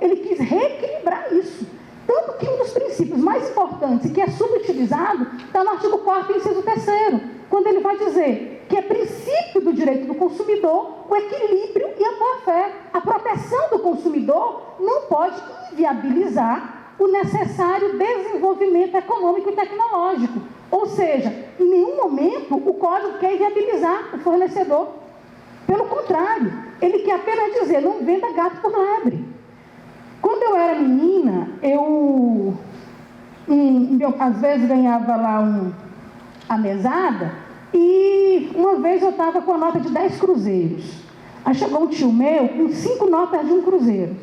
Ele quis reequilibrar isso. Tanto que um dos princípios mais importantes e que é subutilizado está no artigo 4º, inciso 3º, quando ele vai dizer que é princípio do direito do consumidor o equilíbrio e a boa-fé. A proteção do consumidor não pode inviabilizar o necessário desenvolvimento econômico e tecnológico. Ou seja, em nenhum momento o Código quer inviabilizar o fornecedor. Pelo contrário, ele quer apenas dizer, não venda gato por lebre. Quando eu era menina, eu às vezes ganhava lá a mesada, e uma vez eu estava com a nota de 10 cruzeiros. Aí chegou um tio meu com 5 notas de 1 cruzeiro.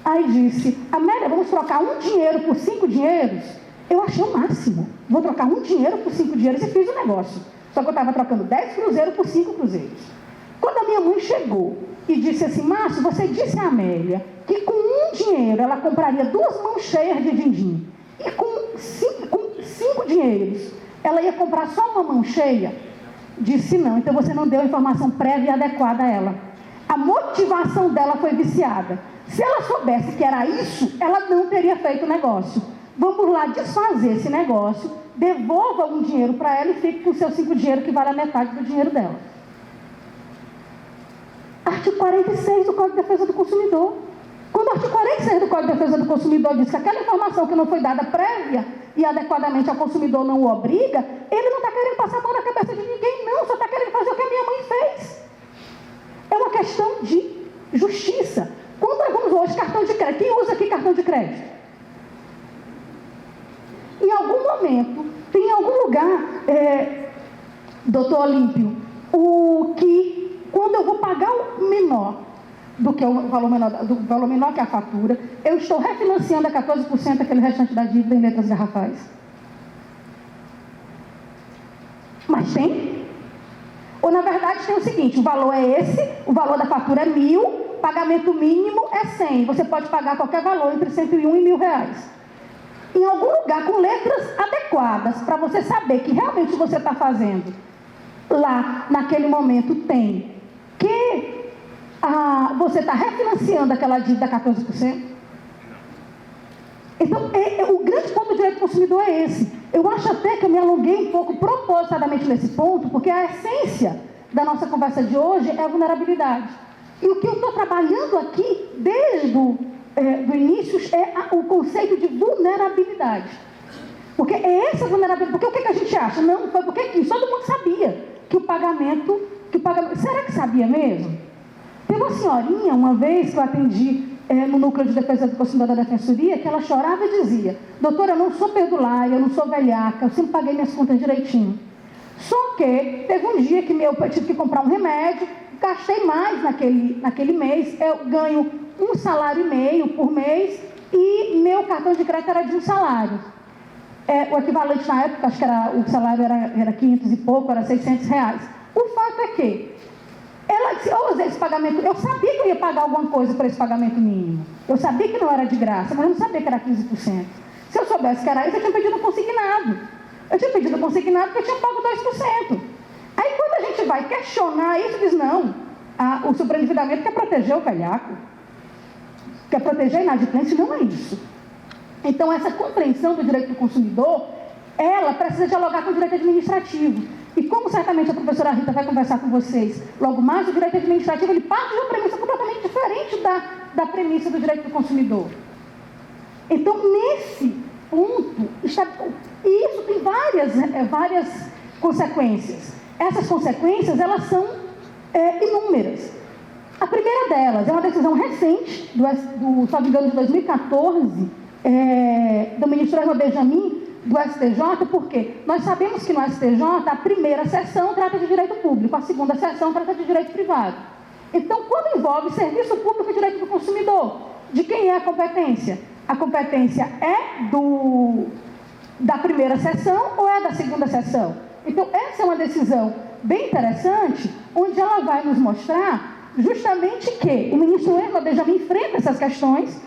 Aí disse, Amélia, vamos trocar 1 dinheiro por 5 dinheiros? Eu achei o máximo. Vou trocar 1 dinheiro por 5 dinheiros e fiz o negócio. Só que eu estava trocando 10 cruzeiros por 5 cruzeiros. Quando a minha mãe chegou e disse assim, Márcio, você disse a Amélia que com 1 dinheiro ela compraria 2 mãos cheias de din-din. E com 5 dinheiros ela ia comprar só uma mão cheia? Disse não, então você não deu a informação prévia e adequada a ela. A motivação dela foi viciada. Se ela soubesse que era isso, ela não teria feito o negócio. Vamos lá desfazer esse negócio, devolva 1 dinheiro para ela e fique com o seu 5 dinheiro que vale a metade do dinheiro dela. Artigo 46 do Código de Defesa do Consumidor. Quando o artigo 46 do Código de Defesa do Consumidor diz que aquela informação que não foi dada prévia e adequadamente ao consumidor não o obriga, ele não está querendo passar a mão na cabeça de ninguém, não, só está querendo fazer o que a minha mãe fez. É uma questão de justiça. Quando nós vamos hoje, cartão de crédito, quem usa aqui cartão de crédito? Em algum momento, tem algum lugar, doutor Olímpio, quando eu vou pagar o menor do que o valor menor que a fatura, eu estou refinanciando a 14% aquele restante da dívida em letras garrafais. Mas tem? Ou na verdade tem o seguinte, o valor é esse, o valor da fatura é 1.000, pagamento mínimo é 100. Você pode pagar qualquer valor entre 101 e R$1.000. Em algum lugar com letras adequadas, para você saber que realmente você está fazendo, lá naquele momento tem que você está refinanciando aquela dívida a 14%. Então, o grande ponto do direito do consumidor é esse. Eu acho até que eu me alonguei um pouco propositadamente nesse ponto, porque a essência da nossa conversa de hoje é a vulnerabilidade. E o que eu estou trabalhando aqui, desde o início, é o conceito de vulnerabilidade. Porque é essa vulnerabilidade. Porque o que a gente acha? Não, foi porque aqui todo mundo sabia que o pagamento... Será que sabia mesmo? Tem uma senhorinha, uma vez que eu atendi no Núcleo de Defesa do Consumidor da Defensoria, que ela chorava e dizia, doutora, eu não sou perdulária, eu não sou velhaca, eu sempre paguei minhas contas direitinho. Só que teve um dia que eu tive que comprar um remédio, gastei mais naquele mês, eu ganho 1,5 salário por mês e meu cartão de crédito era de 1 salário. O equivalente na época, acho que o salário era 500 e pouco, era R$600. O fato é que ela disse, eu usei esse pagamento, eu sabia que eu ia pagar alguma coisa por esse pagamento mínimo. Eu sabia que não era de graça, mas eu não sabia que era 15%. Se eu soubesse que era isso, eu tinha pedido consignado. Eu tinha pedido consignado porque eu tinha pago 2%. Aí quando a gente vai questionar isso, diz, não, o sobreendividamento quer proteger o velhaco, quer proteger a inadimplência, não é isso. Então essa compreensão do direito do consumidor, ela precisa dialogar com o direito administrativo. E como certamente a professora Rita vai conversar com vocês logo mais, o direito administrativo ele parte de uma premissa completamente diferente da premissa do direito do consumidor. Então, nesse ponto, e isso tem várias consequências. Essas consequências, elas são inúmeras. A primeira delas é uma decisão recente, só me engano, de 2014, do ministro Erma Benjamin, do STJ, porque nós sabemos que no STJ a primeira sessão trata de direito público, a segunda sessão trata de direito privado. Então, quando envolve serviço público e direito do consumidor, de quem é a competência? A competência é da primeira sessão ou é da segunda sessão? Então, essa é uma decisão bem interessante, onde ela vai nos mostrar justamente que o ministro Erma Benjamin enfrenta essas questões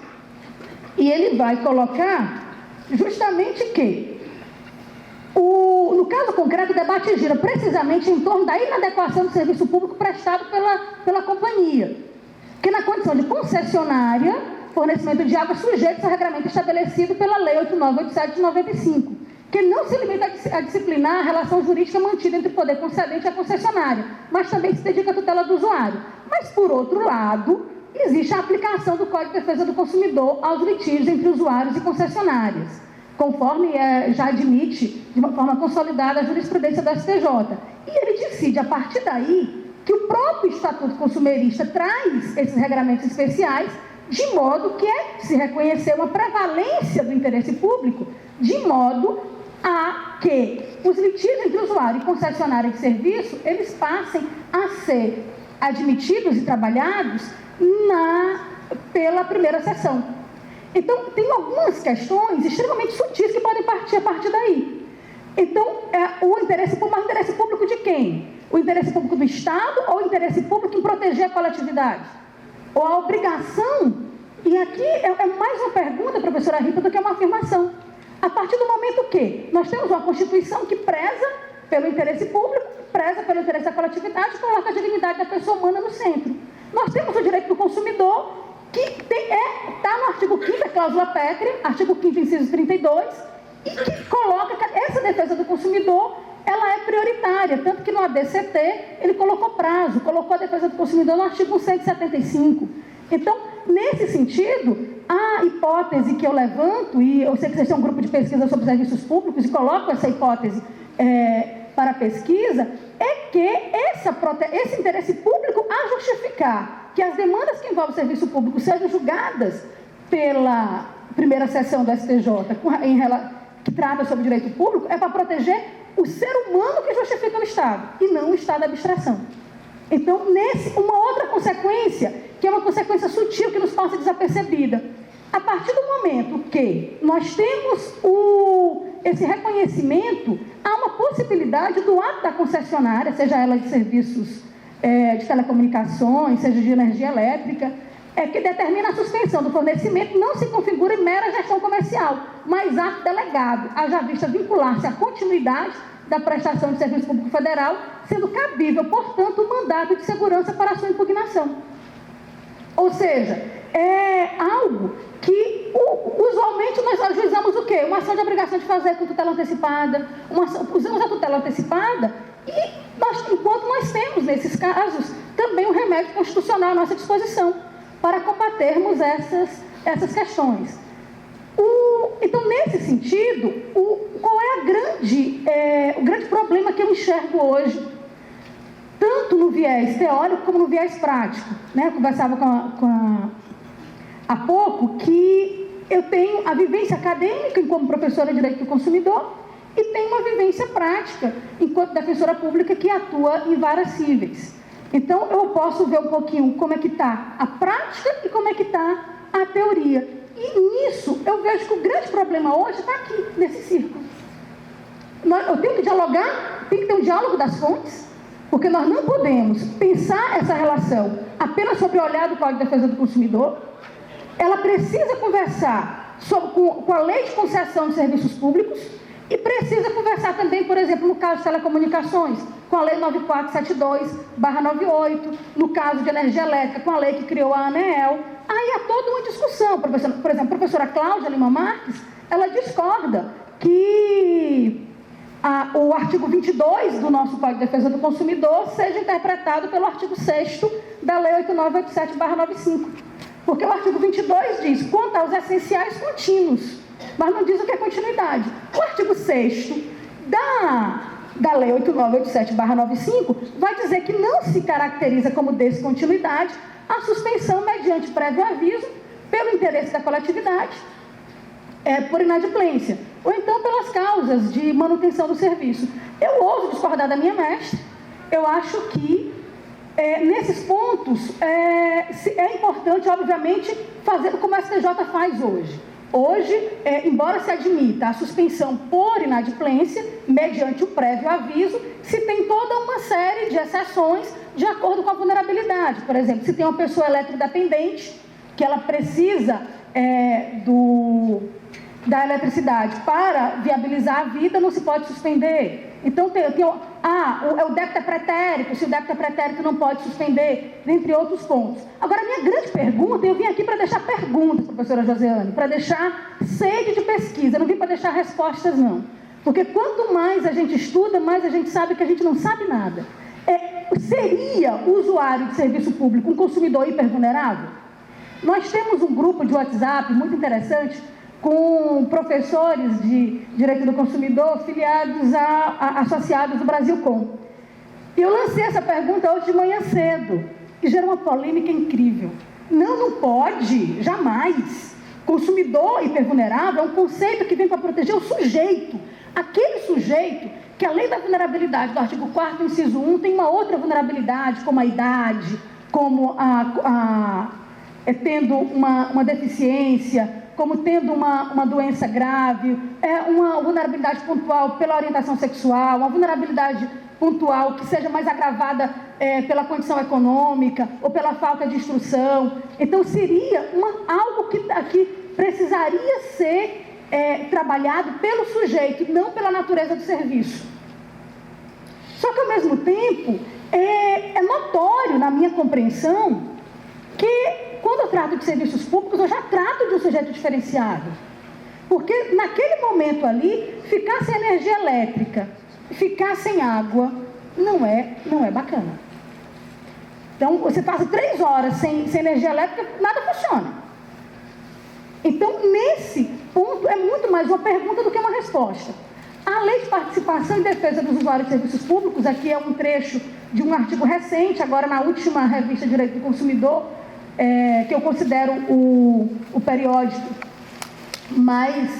e ele vai colocar justamente que, no caso concreto, o debate gira precisamente em torno da inadequação do serviço público prestado pela companhia, que na condição de concessionária fornecimento de água sujeitos ao regramento estabelecido pela Lei 8987 de 95, que não se limita a disciplinar a relação jurídica mantida entre o poder concedente e a concessionária, mas também se dedica à tutela do usuário. Mas, por outro lado, existe a aplicação do Código de Defesa do Consumidor aos litígios entre usuários e concessionárias, conforme já admite de uma forma consolidada a jurisprudência do STJ. E ele decide, a partir daí, que o próprio Estatuto Consumerista traz esses regramentos especiais, de modo que se reconhecer uma prevalência do interesse público, de modo a que os litígios entre usuário e concessionária de serviço, eles passem a ser admitidos e trabalhados pela primeira seção. Então, tem algumas questões extremamente sutis que podem partir a partir daí. Então, o interesse público, mas o interesse público de quem? O interesse público do Estado ou o interesse público em proteger a coletividade? Ou a obrigação? E aqui é mais uma pergunta, professora Rita, do que uma afirmação. A partir do momento que nós temos uma Constituição que preza pelo interesse público, preza pelo interesse da coletividade, coloca a dignidade da pessoa humana no centro. Nós temos o direito do consumidor, que está no artigo 5º, cláusula pétrea, artigo 5º, inciso 32, e que coloca que essa defesa do consumidor, ela é prioritária, tanto que no ADCT ele colocou prazo, colocou a defesa do consumidor no artigo 175. Então, nesse sentido, a hipótese que eu levanto, e eu sei que vocês têm um grupo de pesquisa sobre serviços públicos e colocam essa hipótese para pesquisa, é que esse interesse público a justificar que as demandas que envolvem o serviço público sejam julgadas pela primeira seção do STJ, que trata sobre direito público, é para proteger o ser humano que justifica o Estado, e não o Estado da abstração. Então, uma outra consequência, que é uma consequência sutil que nos passa desapercebida, a partir do momento que nós temos esse reconhecimento, há uma possibilidade do ato da concessionária, seja ela de serviços de telecomunicações, seja de energia elétrica, que determina a suspensão do fornecimento, não se configura em mera gestão comercial, mas ato delegado, haja vista vincular-se à continuidade da prestação de serviço público federal, sendo cabível, portanto, o mandato de segurança para a sua impugnação. Ou seja, é algo que usualmente nós ajuizamos o quê? Uma ação de obrigação de fazer com tutela antecipada, usamos a tutela antecipada e enquanto nós temos, nesses casos, também um remédio constitucional à nossa disposição para combatermos essas questões. Então, nesse sentido, qual é o grande problema que eu enxergo hoje, tanto no viés teórico como no viés prático? Eu conversava há pouco que eu tenho a vivência acadêmica como professora de Direito do Consumidor e tenho uma vivência prática enquanto defensora pública que atua em varas cíveis. Então, eu posso ver um pouquinho como é que está a prática e como é que está a teoria. E nisso, eu vejo que o grande problema hoje está aqui, nesse círculo. Eu tenho que dialogar, tem que ter um diálogo das fontes, porque nós não podemos pensar essa relação apenas sobre o olhar do Código de Defesa do Consumidor. Ela precisa conversar com a Lei de Concessão de Serviços Públicos e precisa conversar também, por exemplo, no caso de telecomunicações, com a Lei 9472/98, no caso de energia elétrica, com a lei que criou a ANEEL. Aí há toda uma discussão. Por exemplo, a professora Cláudia Lima Marques, ela discorda que o artigo 22 do nosso Código de Defesa do Consumidor seja interpretado pelo artigo 6º da Lei 8987/95. Porque o artigo 22 diz, quanto aos essenciais contínuos, mas não diz o que é continuidade. O artigo 6º da Lei 8987/95 vai dizer que não se caracteriza como descontinuidade a suspensão mediante prévio aviso pelo interesse da coletividade, por inadimplência, ou então pelas causas de manutenção do serviço. Eu ouso discordar da minha mestra. Eu acho que nesses pontos é importante, obviamente, fazer como a STJ faz hoje. Hoje, embora se admita a suspensão por inadimplência, mediante o prévio aviso, se tem toda uma série de exceções de acordo com a vulnerabilidade. Por exemplo, se tem uma pessoa eletrodependente, que ela precisa da eletricidade para viabilizar a vida não se pode suspender. Então, o débito é pretérito, se o débito é pretérito não pode suspender, entre outros pontos. Agora, a minha grande pergunta, eu vim aqui para deixar perguntas, professora Josiane, para deixar sede de pesquisa, eu não vim para deixar respostas, não. Porque quanto mais a gente estuda, mais a gente sabe que a gente não sabe nada. Seria o usuário de serviço público um consumidor hipervulnerável? Nós temos um grupo de WhatsApp muito interessante, com professores de Direito do Consumidor filiados associados do Brasilcom. E eu lancei essa pergunta hoje de manhã cedo, que gerou uma polêmica incrível. Não pode, jamais. Consumidor hipervulnerável é um conceito que vem para proteger o sujeito. Aquele sujeito que, além da vulnerabilidade do artigo 4º, inciso 1, tem uma outra vulnerabilidade, como a idade, como tendo uma deficiência, como tendo uma doença grave, uma vulnerabilidade pontual pela orientação sexual, uma vulnerabilidade pontual que seja mais agravada pela condição econômica ou pela falta de instrução. Então, seria algo que precisaria ser trabalhado pelo sujeito, não pela natureza do serviço. Só que, ao mesmo tempo, é notório, na minha compreensão, que quando eu trato de serviços públicos, eu já trato de um sujeito diferenciado. Porque naquele momento ali, ficar sem energia elétrica, ficar sem água, não é bacana. Então, você passa 3 horas sem energia elétrica, nada funciona. Então, nesse ponto, é muito mais uma pergunta do que uma resposta. A Lei de Participação e Defesa dos Usuários de Serviços Públicos, aqui é um trecho de um artigo recente, agora na última revista Direito do Consumidor, que eu considero o periódico mais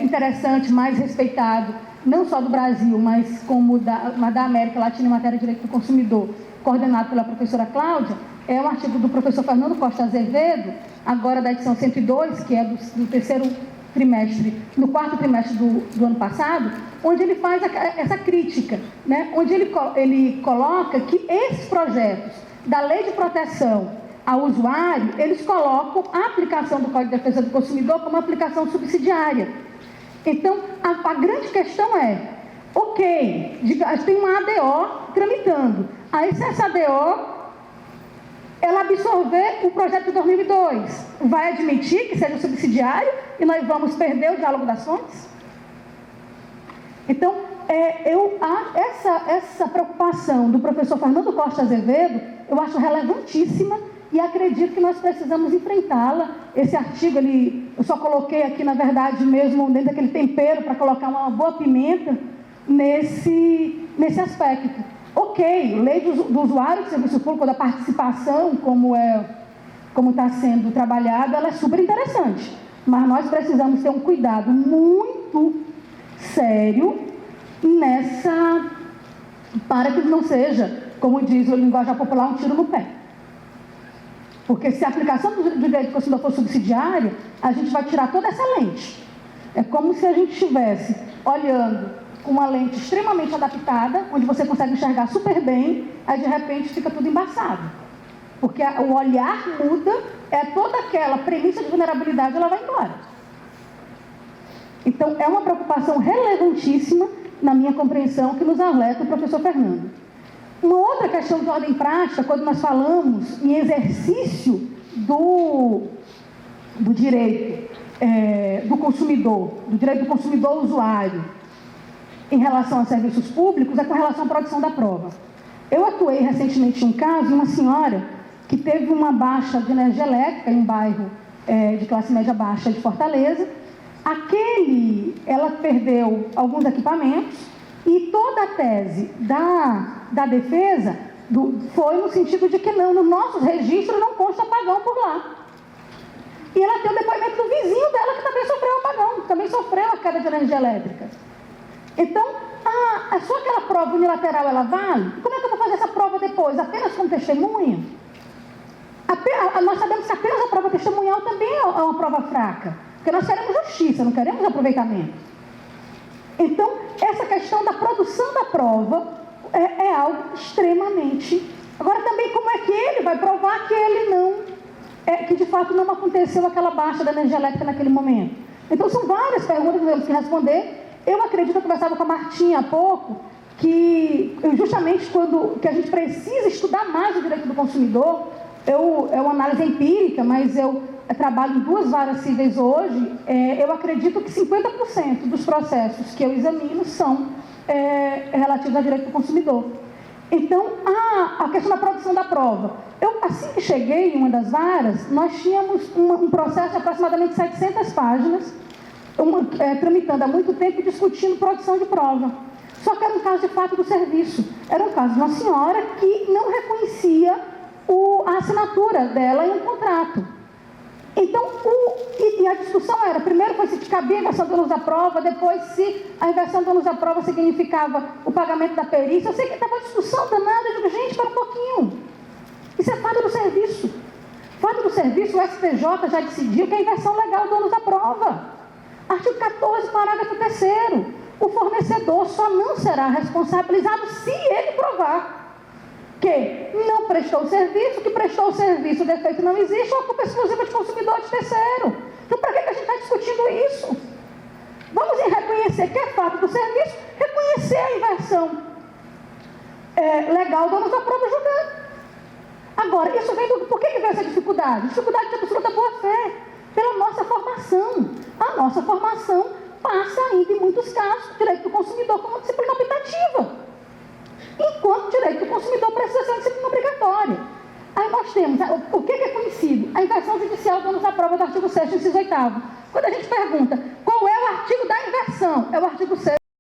interessante, mais respeitado, não só do Brasil, mas como da América Latina em matéria de direito do consumidor, coordenado pela professora Cláudia, é um artigo do professor Fernando Costa Azevedo, agora da edição 102, que é do 4º trimestre do ano passado, onde ele faz essa crítica, né? Onde ele coloca que esses projetos da Lei de Proteção ao usuário, eles colocam a aplicação do Código de Defesa do Consumidor como uma aplicação subsidiária. Então, a grande questão tem uma ADO tramitando. Aí, se essa ADO, ela absorver o projeto de 2002, vai admitir que seja subsidiário e nós vamos perder o diálogo das fontes? Então, essa preocupação do professor Fernando Costa Azevedo, eu acho relevantíssima e acredito que nós precisamos enfrentá-la. Esse artigo, eu só coloquei aqui, na verdade, mesmo dentro daquele tempero, para colocar uma boa pimenta nesse aspecto. Lei do usuário de serviço público, da participação, como está sendo trabalhada, ela é super interessante. Mas nós precisamos ter um cuidado muito sério para que não seja, como diz o linguajar popular, um tiro no pé. Porque se a aplicação do direito do consumidor for subsidiária, a gente vai tirar toda essa lente. É como se a gente estivesse olhando com uma lente extremamente adaptada, onde você consegue enxergar super bem, aí de repente fica tudo embaçado. Porque o olhar muda, toda aquela premissa de vulnerabilidade, ela vai embora. Então, é uma preocupação relevantíssima, na minha compreensão, que nos alerta o professor Fernando. Uma outra questão de ordem prática, quando nós falamos em exercício do direito do consumidor, do direito do consumidor usuário, em relação a serviços públicos, é com relação à produção da prova. Eu atuei recentemente em um caso de uma senhora que teve uma baixa de energia elétrica em um bairro de classe média baixa de Fortaleza. Ela perdeu alguns equipamentos e toda a tese da defesa foi no sentido de que no nossos registros não consta apagão por lá. E ela tem o depoimento do vizinho dela que também sofreu apagão, também sofreu a queda de energia elétrica. Então, só aquela prova unilateral ela vale? Como é que eu vou fazer essa prova depois? Apenas como testemunha? Nós sabemos que apenas a prova testemunhal também é uma prova fraca, porque nós queremos justiça, não queremos aproveitamento. Então, essa questão da produção da prova é algo extremamente... Agora, também, como é que ele vai provar que ele que de fato não aconteceu aquela baixa da energia elétrica naquele momento? Então, são várias perguntas que temos que responder. Eu acredito, eu conversava com a Martinha há pouco, que justamente quando que a gente precisa estudar mais o direito do consumidor, é uma análise empírica, mas eu trabalho em 2 varas cíveis hoje, eu acredito que 50% dos processos que eu examino são relativos ao direito do consumidor. Então, a questão da produção da prova. Assim que cheguei em uma das varas, nós tínhamos um processo de aproximadamente 700 páginas, tramitando há muito tempo, discutindo produção de prova. Só que era um caso de fato do serviço. Era um caso de uma senhora que não reconhecia a assinatura dela em um contrato. Então, e a discussão era, primeiro foi se cabia a inversão do ônus da prova, depois se a inversão do ônus da prova significava o pagamento da perícia. Eu sei que estava uma discussão danada, eu digo, gente, para um pouquinho. Isso é fato do serviço. Fato do serviço, o STJ já decidiu que é a inversão legal do ônus da prova. Artigo 14, parágrafo 3º. O fornecedor só não será responsabilizado se ele provar que não prestou o serviço, que prestou o serviço, o defeito não existe, ou a culpa é exclusiva de consumidor de terceiro. Então, para que a gente está discutindo isso? Vamos reconhecer que é fato do serviço, reconhecer a inversão legal do ônus da prova julgado. Agora, isso vem do... Por que vem essa dificuldade? Dificuldade de absoluta boa-fé, pela nossa formação. A nossa formação passa ainda, em muitos casos, o direito do consumidor como disciplina optativa. Enquanto o direito do consumidor precisa ser uma disciplina obrigatória. Aí nós temos, o que é conhecido? A inversão judicial do ônus da prova do artigo 6º, inciso 8º. Quando a gente pergunta qual é o artigo da inversão, é o artigo 6º.